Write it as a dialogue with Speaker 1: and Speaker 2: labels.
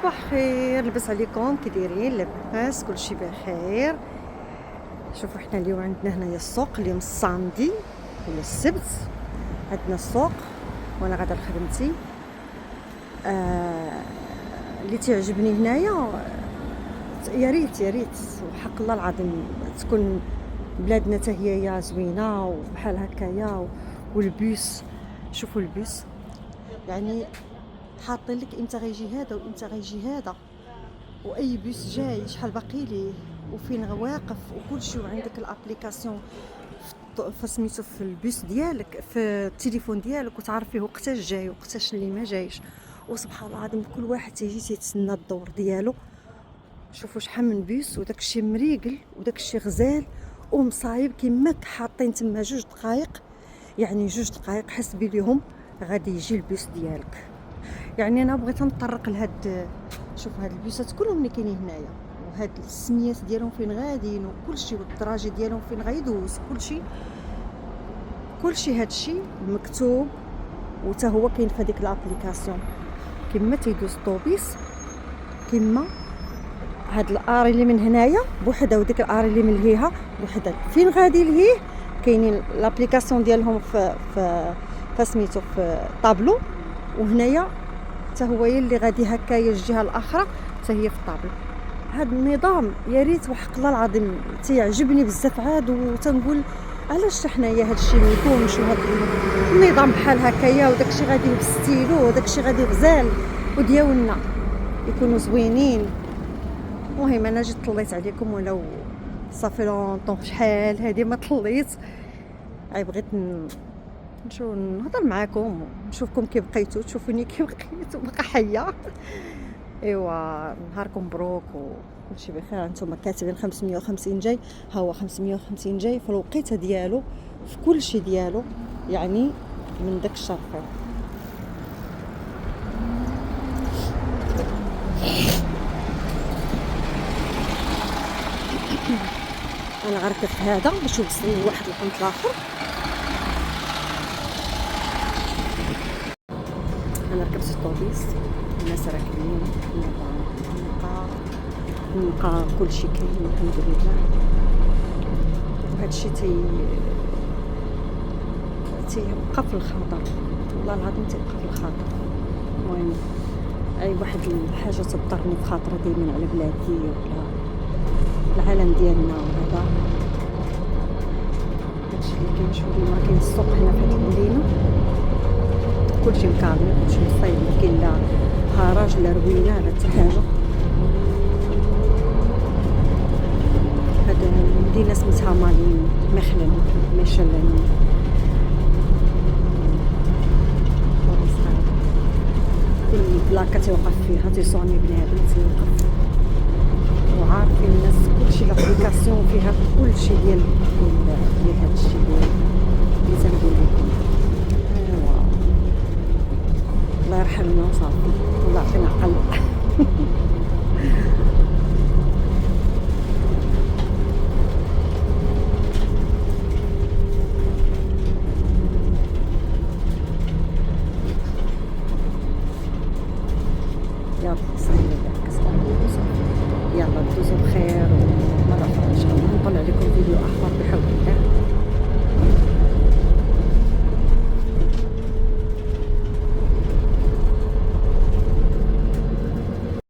Speaker 1: صباح خير، لبس عليكم كي دايرين؟ لاباس؟ كلشي بخير. شوفوا حنا اليوم عندنا هنايا السوق، اليوم الساندي ولا السبت عندنا السوق وانا غادا لخدمتي. اللي تعجبني هنايا يا ريت وحق الله العظيم تكون بلادنا حتى هي زوينه وبحال هكايا. والبيس، شوفوا البيس يعني حاطين لك امتى غيجي هذا وامتى غيجي هذا، واي بيس جاي شحال باقي ليه وفين واقف وكلشي، وعندك الابليكاسيون فسميتو في البيس ديالك في التليفون ديالك وتعرفيه وقتاش جاي وقتاش اللي ما جايش. وسبحان الله العظيم كل واحد تيجي تيتسنى الدور ديالو. شوفوا شحال من بيس وداكشي مريقل وداكشي غزال ومصايب كيما حاطين تما 2 دقائق، يعني 2 دقائق حسبي ليهم غادي يجي البيس ديالك. يعني انا بغيت نطرق لهاد، شوف هاد البيسات كلهم اللي كاينين هنايا وهاد السميات ديالهم فين غاديين وكلشي والدراجه ديالهم فين غيدوز، كلشي هادشي مكتوب وتا هو كاين في هذيك الابليكاسيون. كما تيدوز الطوبيس، كما هاد الاري اللي من هنايا بوحدها وديك الاري اللي من لهيها بوحدها، فين غادي لهيه كاينين الابليكاسيون ديالهم في سميتو في طابلو، وهنايا حتى هو اللي غادي هكايا الجهه الاخرى حتى هي في الطابلو. هذا النظام يا ريت وحق الله العظيم تيعجبني بزاف عاد، وتنقول علاش حنايا هذا الشيء ما يكونش، وهذا النظام بحال هكايا وداكشي غادي بستيلو وداكشي غادي غزال وديالنا يكونوا زوينين. المهم انا جيت طليت عليكم ولو صافي لونطون شحال هذه ما طليت، بغيت نشوف نهضر معاكم ونشوفكم كي بقيتوا، تشوفوني كي بقيت وبقى حيه. ايوا نهاركم مبروك وكلشي بخير. انتم كاتبين 550 جاي، ها هو 550 جاي في الوقيته ديالو في كلشي ديالو، يعني من داك الشهر. انا غنركب هذا باش نوصل لواحد البنط الاخر. انا ركبت الطوبيس، الناس راكبين، نلقى كلشي كاين الحمد لله. وهذا الشيء تيبقى في الخاطر، والله العظيم تيبقى في الخاطر. المهم اي واحد الحاجه تضرني في خاطري دائما على بلادي ولا العالم ديالنا، وهذا داكشي اللي كاين. شوفوا اليوم راه كاين السوق هنا في هذه المدينه، كلشي مكامل، كلشي مصايب، ما كاين لا هراج لا روينه لا حتى حاجه. هذا المدينه سميتها مالين ميشلن. كل بلاكه تيوقف فيها تيصوني بنادم تيوقف، وعارفين الناس كلشي لابليكاسيون فيها كلشي ديال هذا الشيء اللي تنقول لكم. ايوا الله يرحمنا وصافي، الله يعطينا قلب. يلا صلي يلا دوزوا بخير، ومرة أخرى إن شاء الله نطلع لكم فيديو آخر بحول الله.